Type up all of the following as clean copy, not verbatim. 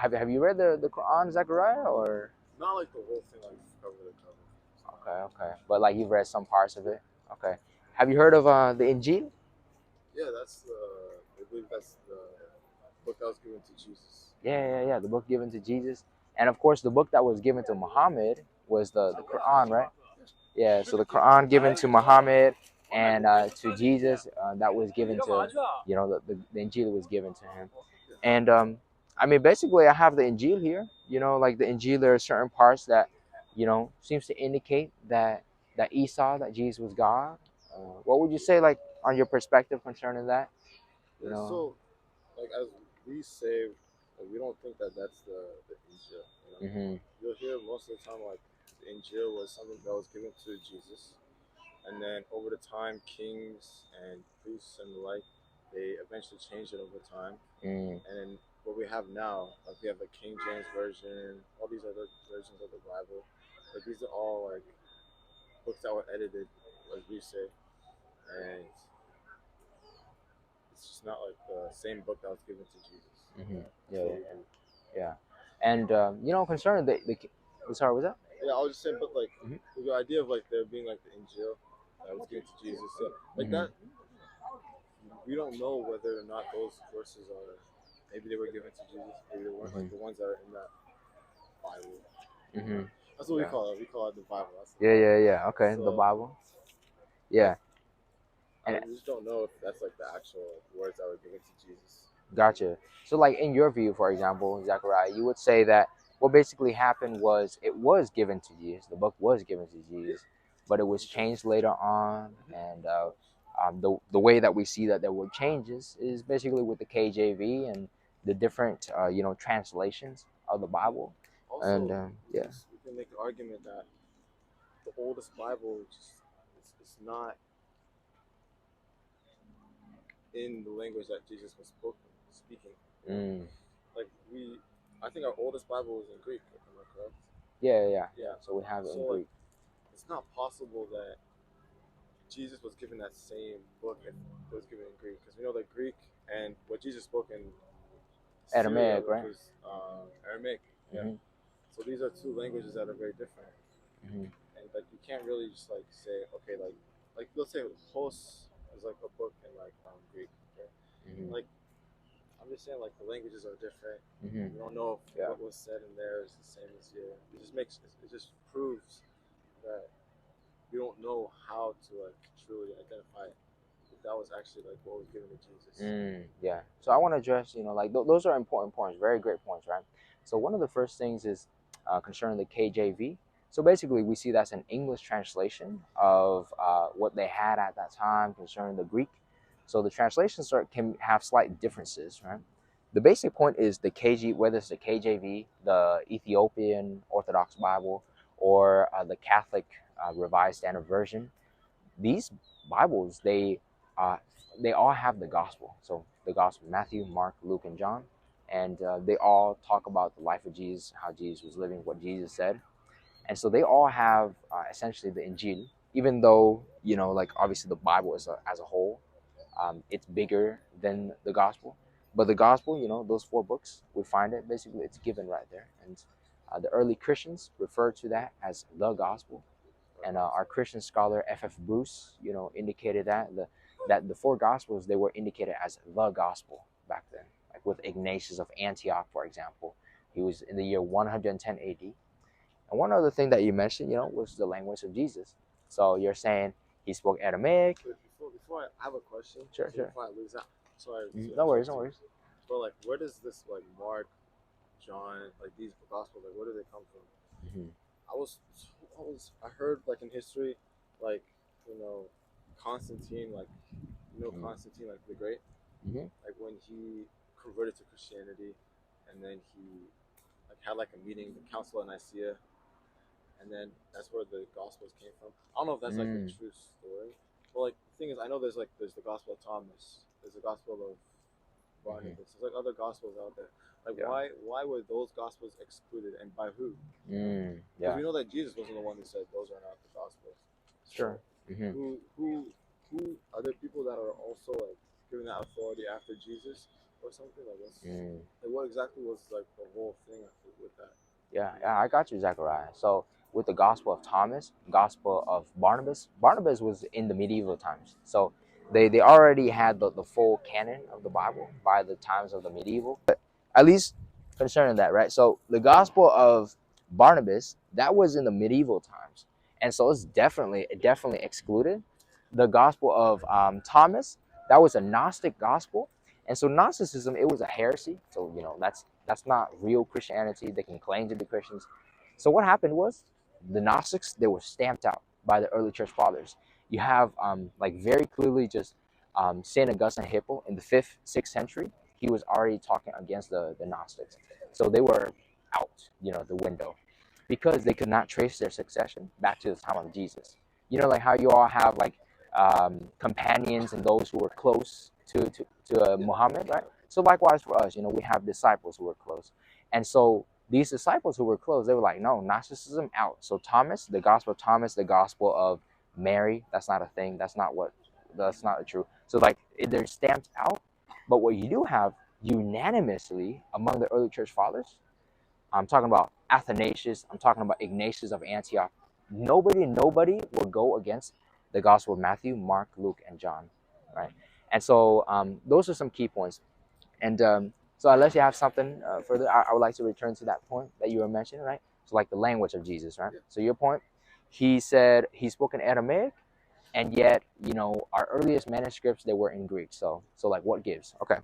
Have you read the Quran, Zechariah, or? Not like the whole thing, like cover to cover. Okay, okay, but like you've read some parts of it. Okay. Have you heard of the Injil? Yeah, that's the. I believe that's the book that was given to Jesus. Yeah. The book given to Jesus, and of course the book that was given to Muhammad was the Quran, right? Yeah. So the Quran given to Muhammad and to Jesus, that was given to, the Injil was given to him, and I mean basically I have the Injil here. Like the Injil, there are certain parts that, seems to indicate that Esau, that Jesus was God. What would you say, like, on your perspective concerning that? You Yeah, know. so like as we say, like, we don't think that that's the Injil. Hmm. You'll hear most of the time like the Injil was something that was given to Jesus, and then over the time, kings and priests and the like, they eventually changed it over time. Mm. And then what we have now, like we have the King James version, all these other versions of the Bible. Like these are all like books that were edited, as we say, and it's just not like the same book that was given to Jesus. Hmm. That's Yeah, what yeah, we believe. yeah. And concerning sorry, was that? Yeah, I was just saying, but like Hmm. the idea of like there being like the Injil that was given to Jesus, yeah, like Hmm. that, we don't know whether or not those verses are. Maybe they were given to Jesus. Maybe they weren't, Hmm. like the ones that are in that Bible. Hmm. That's what we Yeah. call it. We call it the Bible. That's the Bible. Yeah. Okay, the So Bible. like Yeah, and we just don't know if that's like the actual words that were given to Jesus. gotcha. So, like, in your view, for example, Zechariah, you would say that what basically happened was it was given to Jesus. The book was given to Yeah. Jesus, but it was changed later on, and the way that we see that there were changes is basically with the KJV and the different translations of the Bible, and Also, yeah. we can make the argument that the oldest Bible just it's not in the language that Jesus was speaking. Mm. Like I think our oldest Bible was in Greek. Am I correct? Yeah. Yeah. So we have it So in like, Greek. it's not possible that Jesus was given that same book and it was given in Greek, because we know that Greek and what Jesus spoke in Syria, Aramaic, which right? was Aramaic. Yeah. Hmm. So these are two languages that are very different, Hmm. and like you can't really just like say okay, like let's say Hos is like a book in like Greek. Okay? Hmm. Like I'm just saying like the languages are different. Hmm. We don't know if Yeah. what was said in there is the same as here. It just proves that we don't know how to like truly identify if that was actually like what was given to Jesus. Yeah. So I want to address, like those are important points, very great points, right? So one of the first things is concerning the KJV. So basically, we see that's an English translation of what they had at that time concerning the Greek. So the translations can have slight differences, right? The basic point is the KG, whether it's the KJV, the Ethiopian Orthodox Bible, or the Catholic Revised Standard Version. These Bibles, uh, they all have the gospel. So the gospel: Matthew, Mark, Luke, and John, and they all talk about the life of Jesus, how Jesus was living, what Jesus said, and so they all have essentially the Injil. Even though, like, obviously the Bible as a whole, it's bigger than the gospel, but the gospel, those four books, we find it basically, it's given right there, and the early Christians refer to that as the gospel, and our Christian scholar F.F. Bruce, indicated that the four gospels, they were indicated as the gospel back then. Like with Ignatius of Antioch, for example, he was in the year 110 A.D. And one other thing that you mentioned, was the language of Jesus. So you're saying he spoke Aramaic. But before I have a question, Sure, so sure. before I lose that, sorry to No worries, interrupt no you, worries. but like where does this like Mark, John, like these gospels, like where do they come from? Hmm. I heard like in history, like you know, Constantine, like Constantine, like the Great, Hmm. like when he converted to Christianity, and then he like had like a meeting, the Council of Nicaea, and then that's where the Gospels came from. I don't know if that's like the Mm. true story, but like the thing is, I know there's the Gospel of Thomas, there's the Gospel of Hmm. Barnabas, there's like other Gospels out there. Like Yeah. why were those Gospels excluded, and by who? Because Yeah. we know that Jesus wasn't the one who said those are not the Gospels. So Sure. Hmm. who are there people that are also like given that authority after Jesus? or something like this. Mm. Like what exactly was like the whole thing with that? Yeah, yeah, I got you, Zechariah. So with the Gospel of Thomas, Gospel of Barnabas, Barnabas was in the medieval times. So they already had the full canon of the Bible by the times of the medieval. But at least concerning that, right? So the Gospel of Barnabas, that was in the medieval times. And so it's definitely excluded. The Gospel of Thomas, that was a Gnostic gospel. And so Gnosticism, it was a heresy. So, that's not real Christianity. They can claim to be Christians. So what happened was the Gnostics, they were stamped out by the early church fathers. You have like very clearly just St. Augustine of Hippo in the 5th, 6th century. He was already talking against the Gnostics. So they were out, the window because they could not trace their succession back to the time of Jesus. Like how you all have like companions and those who were close to Muhammad, right? So likewise for us, we have disciples who were close. And so these disciples who were close, they were like, no, Gnosticism out. So Thomas, the Gospel of Thomas, the Gospel of Mary, that's not a thing. That's not the truth. So like they're stamped out. But what you do have unanimously among the early church fathers, I'm talking about Athanasius, I'm talking about Ignatius of Antioch. Nobody will go against the Gospel of Matthew, Mark, Luke, and John, right? And so those are some key points. And so unless you have something further, I would like to return to that point that you were mentioning, right? So like the language of Jesus, right? So your point, he said he spoke in Aramaic, and yet, our earliest manuscripts, they were in Greek. So like what gives? Okay.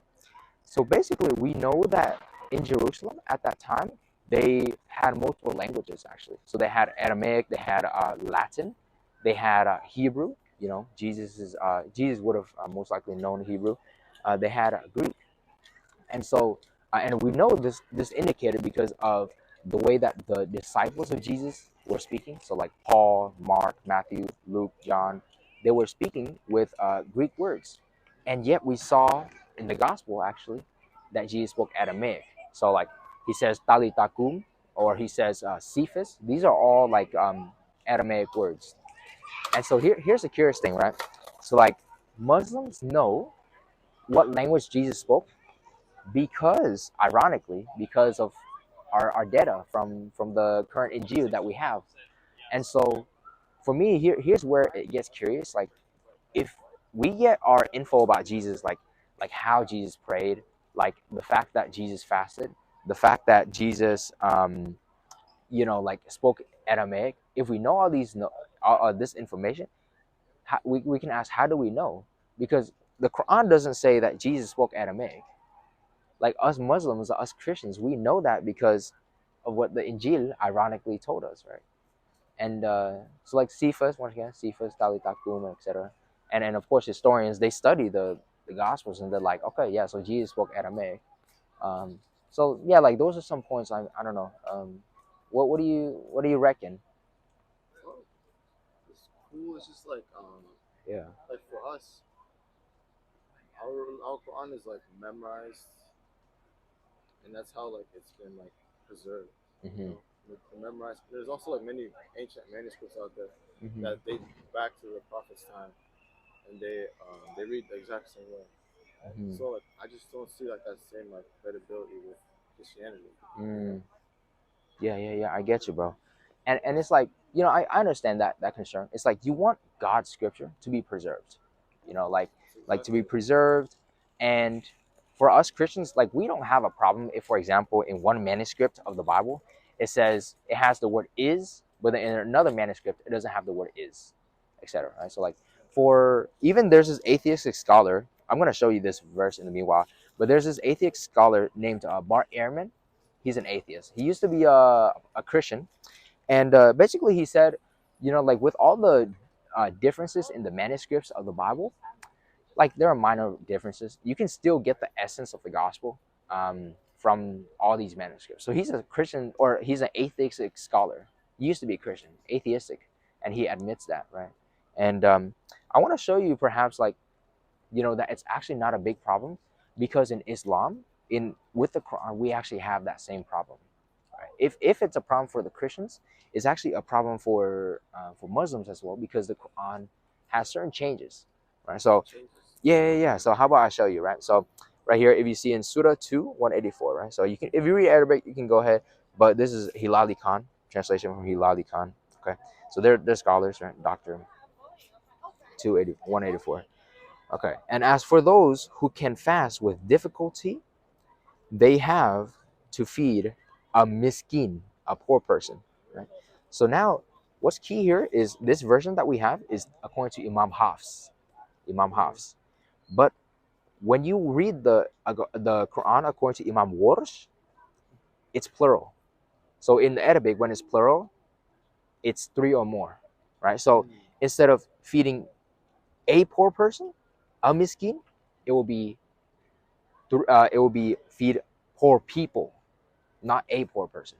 So basically, we know that in Jerusalem at that time, they had multiple languages actually. So they had Aramaic, they had Latin, they had Hebrew. Jesus would have most likely known Hebrew. They had Greek, and so and we know this indicated because of the way that the disciples of Jesus were speaking. So like Paul, Mark, Matthew, Luke, John, they were speaking with Greek words, and yet we saw in the gospel actually that Jesus spoke Aramaic. So like he says talitakum, or he says Cephas. These are all like Aramaic words. And so here's the curious thing, right? So like Muslims know what language Jesus spoke because, ironically, because of our data from the current Injil that we have. And so for me, here's where it gets curious. Like if we get our info about Jesus, like how Jesus prayed, like the fact that Jesus fasted, the fact that Jesus like spoke Aramaic, if we know all this information, we can ask, how do we know? Because the Quran doesn't say that Jesus spoke Aramaic. Like us Muslims, us Christians, we know that because of what the Injil ironically told us, right? And so like Cephas, once again, Cephas, Talitakum, etc. And then of course historians, they study the Gospels, and they're like, okay, yeah, so Jesus spoke Aramaic. Um, so yeah, like those are some points. I don't know. What do you reckon? Well, it's cool. It's just like Yeah. like for us, our Quran is like memorized, and that's how like it's been like preserved. You Mm-hmm. know, memorized. There's also like many ancient manuscripts out there Mm-hmm. that date back to the prophet's time, and they read the exact same way. Mm-hmm. So like I just don't see like that same like credibility with Christianity. You know? Mm. Yeah. I get you, bro. And it's like, I understand that concern. It's like you want God's scripture to be preserved, like That's to exactly be it. preserved. And for us Christians, like we don't have a problem if, for example, in one manuscript of the Bible, it says it has the word is, but then in another manuscript it doesn't have the word is, etc. Right? So like for even there's this atheistic scholar. I'm gonna show you this verse in the meanwhile, but there's this atheist scholar named Bart Ehrman. He's an atheist. He used to be a Christian, and basically he said, like with all the differences in the manuscripts of the Bible, like there are minor differences. You can still get the essence of the gospel from all these manuscripts. So he's a Christian, or he's an atheistic scholar. He used to be a Christian, atheistic, and he admits that, right? And I want to show you perhaps like that it's actually not a big problem, because in Islam, in with the Quran, we actually have that same problem. Right? If it's a problem for the Christians, it's actually a problem for Muslims as well, because the Quran has certain changes, right? So Changes. yeah. So how about I show you, right? So right here. If you see in Surah 2, 184, right? So you can, if you read Arabic, you can go ahead. But this is Hilali Khan, translation from Hilali Khan. Okay, so they're scholars, right? Doctor 280, 184. Okay, and as for those who can fast with difficulty, they have to feed a miskin, a poor person, right? So now, what's key here is this version that we have is according to Imam Hafs. But when you read the Quran according to Imam Warsh, it's plural. So in the Arabic, when it's plural, it's three or more, right? So instead of feeding a poor person, a miskin, it will be feed poor people, not a poor person,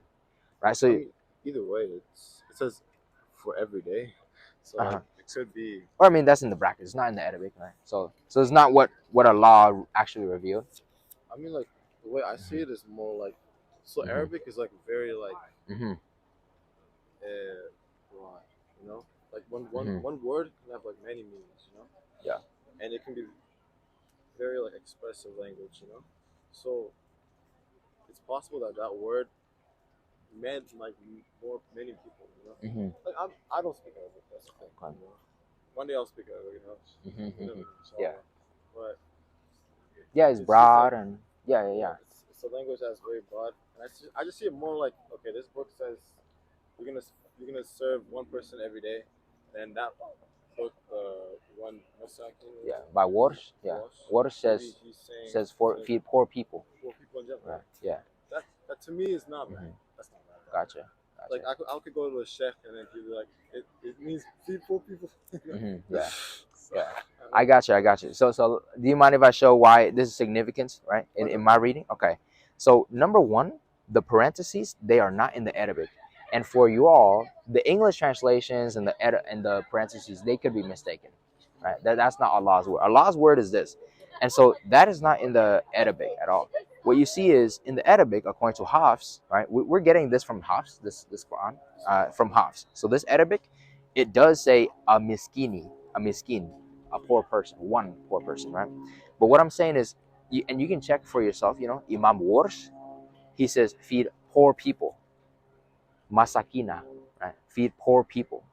right? I So mean, either way, it says for every day, so uh-huh. like it could be. Or I mean that's in the bracket. It's not in the Arabic, right? So it's not what Allah actually revealed. I mean, like the way I see it is more like, so Mm-hmm. Arabic is like very like, Mm-hmm. broad, you know, like Mm-hmm. one word can have like many meanings, you know, Yeah. and it can be very like expressive language, you know, so it's possible that that word meant like many people, you know, Mm-hmm. like I don't speak Arabic, that's the thing, Okay. you know, one day I'll speak Arabic, you know, Mm-hmm. you know, Mm-hmm. Yeah. inshallah. But Yeah, it's it seems broad like, and yeah, yeah, yeah, yeah. it's a language that's very broad, and I just see it more like, okay, this book says you're gonna you're gonna serve one person every day, and that book, one Masakin Yeah. By Warsh, yeah. Wash, Warsh maybe says he's saying says for feed poor people. poor people in Right. general. Yeah. That to me is not bad. Mm-hmm. That's not bad. Gotcha. Like Gotcha. I could go to a sheikh and then he'd be like, it means feed poor people. Mm-hmm. Yeah. So, Yeah. I I got you. I got you. So do you mind if I show why this is significant, right? In my reading? Okay. So number one, the parentheses, they are not in the Arabic. And for you all, the English translations and the parentheses, they could be mistaken. Right? That's not Allah's word. Allah's word is this. And so that is not in the Arabic at all. What you see is in the Arabic, according to Hafs, right? We're getting this from Hafs, this Quran, from Hafs. So this Arabic, it does say a miskin, a poor person, one poor person, right? But what I'm saying is, and you can check for yourself, Imam Warsh, he says feed poor people, masakina, right? Feed poor people.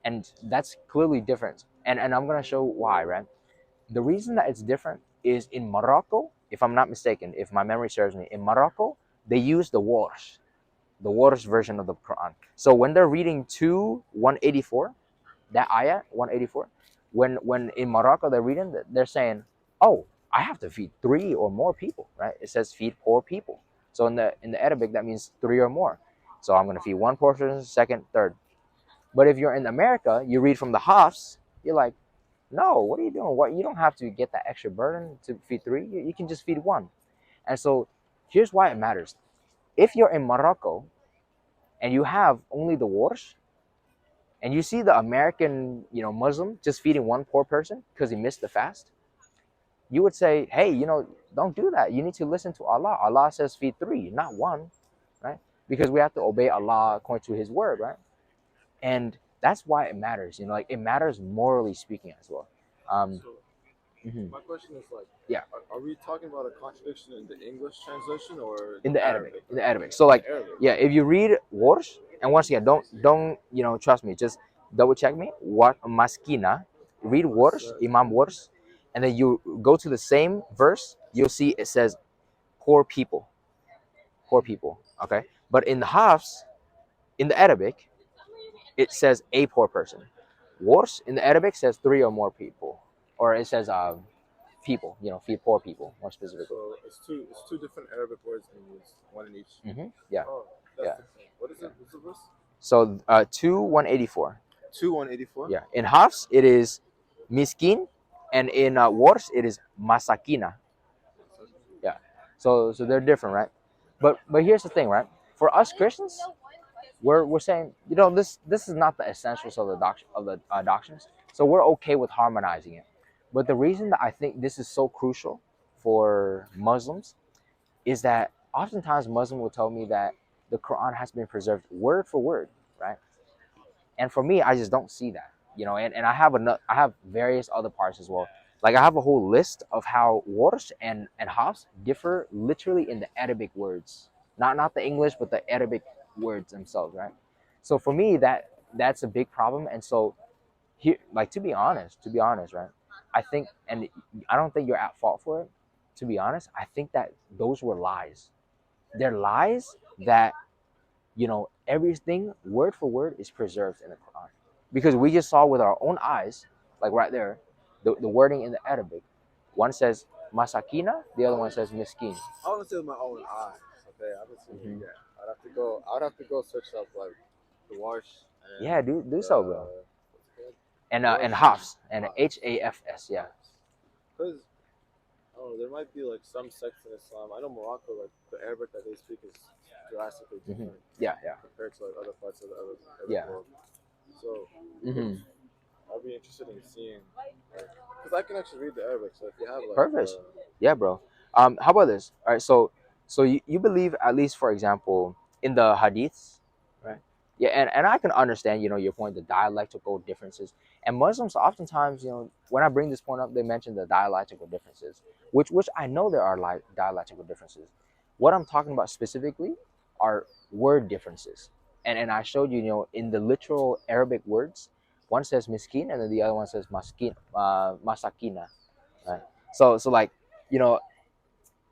And that's clearly different. And I'm going to show why, right? The reason that it's different is in Morocco, if I'm not mistaken, if my memory serves me, in Morocco, they use the Warsh version of the Quran. So when they're reading 2 184, that ayah 184, when in Morocco they're reading, they're saying, oh, I have to feed three or more people, right? It says feed poor people. So in the Arabic that means three or more. So I'm going to feed one person, second, third. But if you're in America, you read from the Hafs, you're like, no, what are you doing? What, you don't have to get that extra burden to feed three. You can just feed one. And so here's why it matters. If you're in Morocco and you have only the Warsh, and you see the American, Muslim just feeding one poor person because he missed the fast, you would say, hey, don't do that. You need to listen to Allah. Allah says feed three, not one, right? Because we have to obey Allah according to His word, right? And that's why it matters. Like it matters morally speaking as well. So Mhm. my question is like, Yeah. are we talking about a contradiction in the English translation or In the Arabic. Arabic? In the Arabic. So like, Arabic. yeah, if you read Warsh, and once again, don't trust me, just double check me. What Maskina, read Warsh, Imam Warsh, and then you go to the same verse, you'll see it says poor people. Poor people. Okay. But in the Hafs, in the Arabic, it says a poor person. Warsh in the Arabic says three or more people. Or it says people, feed poor people more specifically. So it's two different Arabic words being used, one in each. Yeah. Oh, that's Yeah. different. What is it? What's the verse? So 2 184. 184. Yeah. In Hafs, it is miskin, and in Wars, it is masakina. Yeah. So they're different, right? But here's the thing, right? For us Christians, we're saying, this is not the essentials of the doctrines, so we're okay with harmonizing it. But the reason that I think this is so crucial for Muslims is that oftentimes Muslim will tell me that the Quran has been preserved word for word, right? And for me, I just don't see that, and I have various other parts as well. Like I have a whole list of how warsh and hafs differ literally in the Arabic words, not the English, but the Arabic words themselves, right? So for me, that's a big problem. And so here, like to be honest, right? I think, and I don't think you're at fault for it. To be honest, I think that those were lies. They're lies that everything word for word is preserved in the Quran, because we just saw with our own eyes, like right there, the wording in the Arabic. One says masakina, the other one says miskin. I want to say with my own eyes. Okay, I haven't seen it yet. I'd have to go. I'd have to go search up like the wash and Yeah, do so, bro. what's it called? And Wash hafs and Hafs. HAFS, yeah. Because I don't know, there might be like some sects in Islam. I know Morocco, like the Arabic that they speak is drastically different Yeah, compared to like other parts of the other yeah. world. So Hmm. I'd be interested in seeing, because I can actually read the Arabic. So if you have like Perfect. Yeah, bro. How about this? All right, so you believe, at least for example, in the hadiths, right? Yeah, and I can understand, your point, the dialectical differences. And Muslims oftentimes, when I bring this point up, they mention the dialectical differences, which I know there are like dialectical differences. What I'm talking about specifically are word differences. And I showed you, in the literal Arabic words, one says miskin and then the other one says masakina, right? So like, you know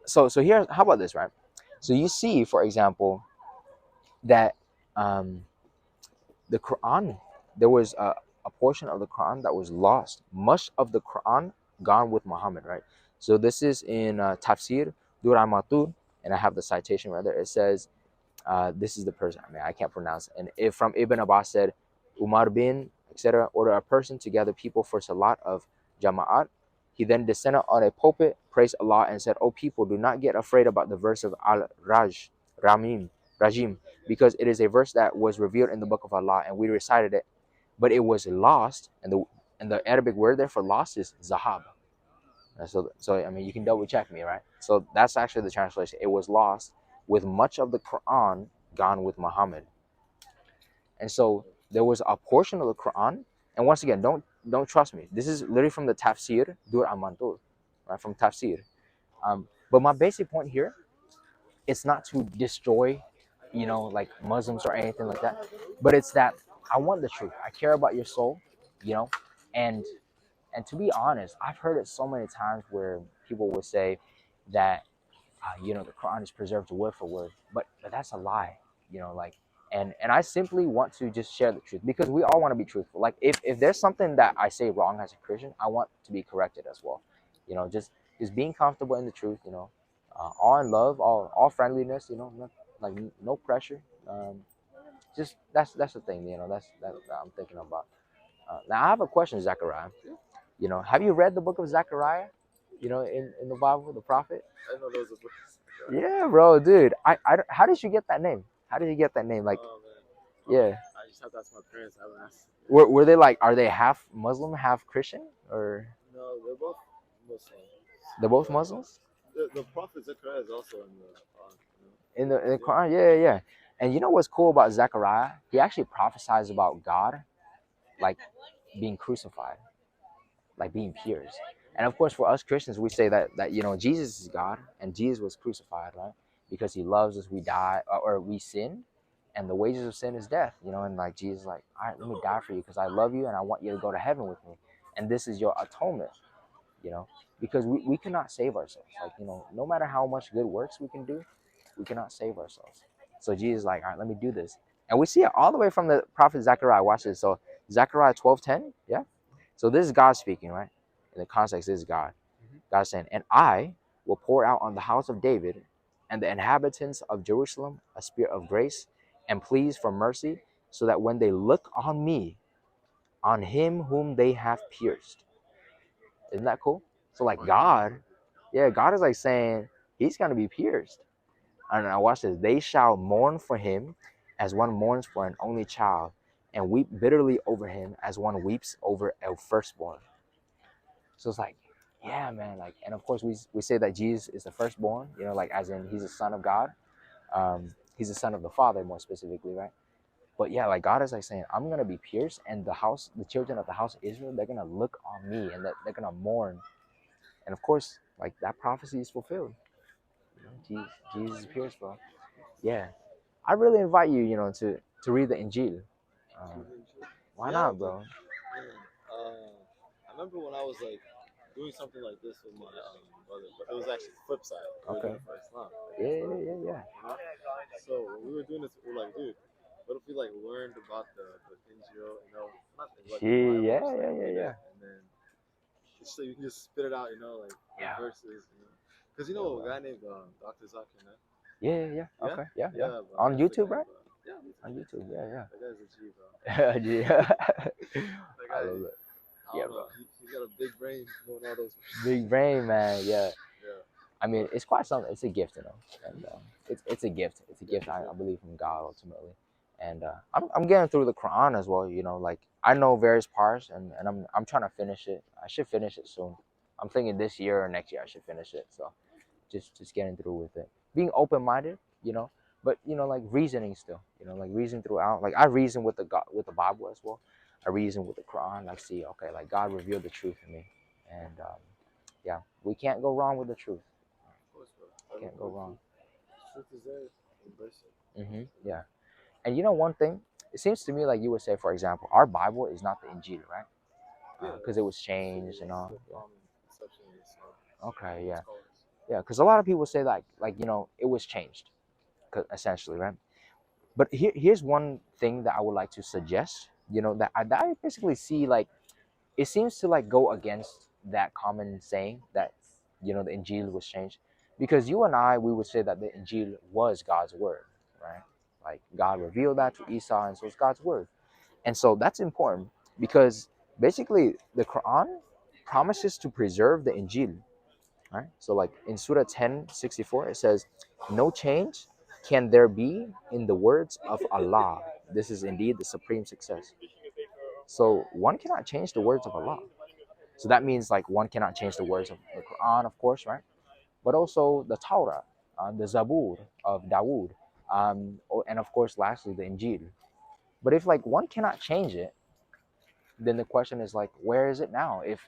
so here, how about this, right? So you see, for example, that um the Quran, there was a portion of the Quran that was lost. Much of the Quran gone with Muhammad, right? So this is in Tafsir Duramatur, and I have the citation right there. It says, this is the person, I mean, I can't pronounce it. And if from Ibn Abbas said, Umar bin, etc., order a person to gather people for Salat of Jama'at. He then descended on a pulpit, praised Allah, and said, O people, do not get afraid about the verse of Rajim, because it is a verse that was revealed in the book of Allah, and we recited it, but it was lost, and the Arabic word there for lost is Zahab. So I mean, you can double check me, right? So that's actually the translation. It was lost, with much of the Quran gone with Muhammad. And so there was a portion of the Quran, and once again, don't trust me. This is literally from the Tafsir Dur Amantur, right? From Tafsir. But my basic point here, it's not to destroy, like Muslims or anything like that, but it's that I want the truth. I care about your soul, you know, and and to be honest, I've heard it so many times where people would say that the Quran is preserved word for word, but that's a lie, like, and I simply want to just share the truth, because we all want to be truthful. Like if there's something that I say wrong as a Christian, I want to be corrected as well, just being comfortable in the truth, all in love, all friendliness, like no pressure. Just that's the thing, that I'm thinking about. Now I have a question, Zechariah. Have you read the book of Zechariah? In the Bible, the prophet. I know those are. Yeah, bro, dude. How did you get that name? How did you get that name? Like, Oh man. yeah. I just have to ask my parents. I haven't asked. Were they like? Are they half Muslim, half Christian, or No, they're both Muslim. they're both Muslims? The prophet Zechariah is also in the In the Quran, yeah, yeah. And you know what's cool about Zechariah? He actually prophesies about God, like being crucified, like being pierced. And of course, for us Christians, we say that Jesus is God and Jesus was crucified, right? Because He loves us, we die, or we sin, and the wages of sin is death. And like Jesus, is like, all right, let me die for you because I love you and I want you to go to heaven with me, and this is your atonement. You know, because we cannot save ourselves. Like, no matter how much good works we can do, we cannot save ourselves. So Jesus is like, all right, let me do this, and we see it all the way from the prophet Zechariah. Watch this. So Zechariah 12:10, yeah. So this is God speaking, right? In the context, this is God. God saying, and I will pour out on the house of David and the inhabitants of Jerusalem a spirit of grace and pleas for mercy, so that when they look on me, on him whom they have pierced. Isn't that cool? So like God, yeah, God is like saying he's gonna be pierced. And I watch this. They shall mourn for him as one mourns for an only child, and weep bitterly over him as one weeps over a firstborn. So it's like, yeah, man. Like, and of course we say that Jesus is the firstborn, like as in he's the son of God. He's the son of the Father, more specifically, right? But yeah, like God is like saying, I'm gonna be pierced, and the children of the house of Israel, they're gonna look on me, and they're gonna mourn, And of course, like that prophecy is fulfilled. Jesus appears, bro. Yeah, I really invite you, to read the Injil. Um, why Yeah, not, but bro? man, I remember when I was like doing something like this with my brother, but it was actually the flip side. We were Okay. doing it for Islam. Yeah, yeah, yeah, yeah. You know? So when we were doing this, we were like, dude, what if we like learned about the Injil, not like the Yeah, Bible, yeah, just like yeah, yeah, read yeah. it, and then so you can just spit it out, like the Yeah. verses, because Yeah, a bro. guy named Dr. Zakir, man. Yeah, yeah, yeah. Yeah, Okay. Yeah, yeah. yeah, bro. On That's the YouTube, guy, right? bro. Yeah, On YouTube. Yeah, that guy's a G, bro. yeah. Yeah. That I guy, love it. I Yeah, don't bro. know, he's got a big brain knowing all those Big brain, man. Yeah. Yeah, I mean, it's quite something. It's a gift, and it's a gift. It's a yeah, gift. for I sure. believe from God ultimately, and I'm getting through the Quran as well. Like I know various parts, and I'm trying to finish it. I should finish it soon. I'm thinking this year or next year I should finish it. So just getting through with it, being open minded, but like reasoning still, like reason throughout. Like I reason with the God, with the Bible as well. I reason with the Quran. Like see, okay, like God revealed the truth to me, and yeah, we can't go wrong with the truth. Of course, bro. Like, Can't go wrong. truth is there, embrace it. Yeah. And one thing, it seems to me like you would say, for example, our Bible is not the Injil, right? Yeah, Because it was so changed and all. the common conception is Okay, with yeah, scholars. yeah. Because a lot of people say like it was changed, essentially, right? But here's one thing that I would like to suggest. That I basically see like it seems to like go against that common saying that the Injil was changed, because you and I, we would say that the Injil was God's word, right? Like God revealed that to Esau, and so it's God's word. And so that's important because basically the Quran promises to preserve the Injil, right? So like in Surah 10:64, it says, "No change can there be in the words of Allah. This is indeed the supreme success." So one cannot change the words of Allah. So that means like one cannot change the words of the Quran, of course, right? But also the Torah, the Zabur of Dawood, and of course, lastly, the Injil. But if like one cannot change it, then the question is like, where is it now? If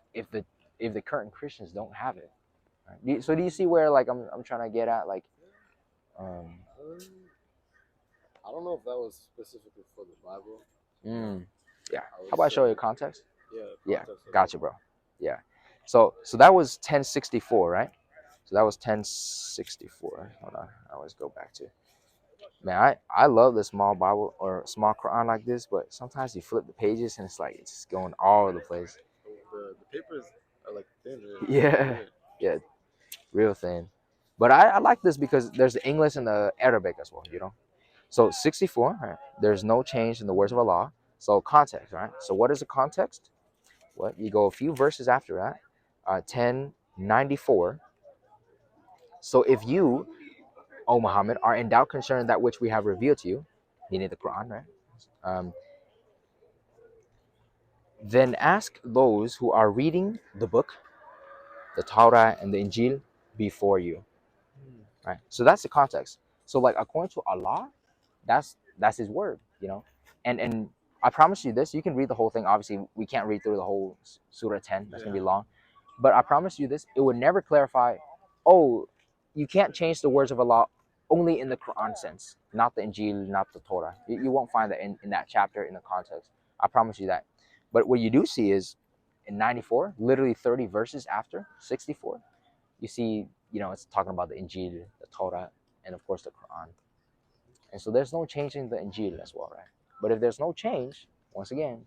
the current Christians don't have it, right? So do you see where like I'm trying to get at? Like, um, I don't know if that was specifically for the Bible. mm, yeah. I How would about I say, show you context? yeah, Yeah, context of it. gotcha, bro. Yeah. So that was 1064, right? So that was 1064. Hold on, I always go back to. Man, I love the small Bible or small Quran like this, but sometimes you flip the pages and it's like it's just going all over the place. The papers are like thin, right? Yeah, yeah, real thin. But I like this because there's the English and the Arabic as well. So 64, right? There's no change in the words of Allah. So context, right? So what is the context? What you go a few verses after that, 1094. So if you, O Muhammad, are in doubt concerning that which we have revealed to you, meaning the Quran, right? Um, then ask those who are reading the book, the Torah and the Injil before you, right? So that's the context. So like according to Allah, that's His word. And I promise you this: you can read the whole thing. Obviously, we can't read through the whole Surah 10. That's gonna be long. But I promise you this: it would never clarify. Oh, you can't change the words of Allah only in the Quran sense, not the Injil, not the Torah. You won't find that in that chapter in the context. I promise you that. But what you do see is in 94, literally 30 verses after 64, you see, it's talking about the Injil, the Torah, and of course the Quran. And so there's no changing the Injil as well, right? But if there's no change, once again,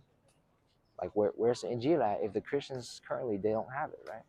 like where's the Injil at if the Christians currently they don't have it, right?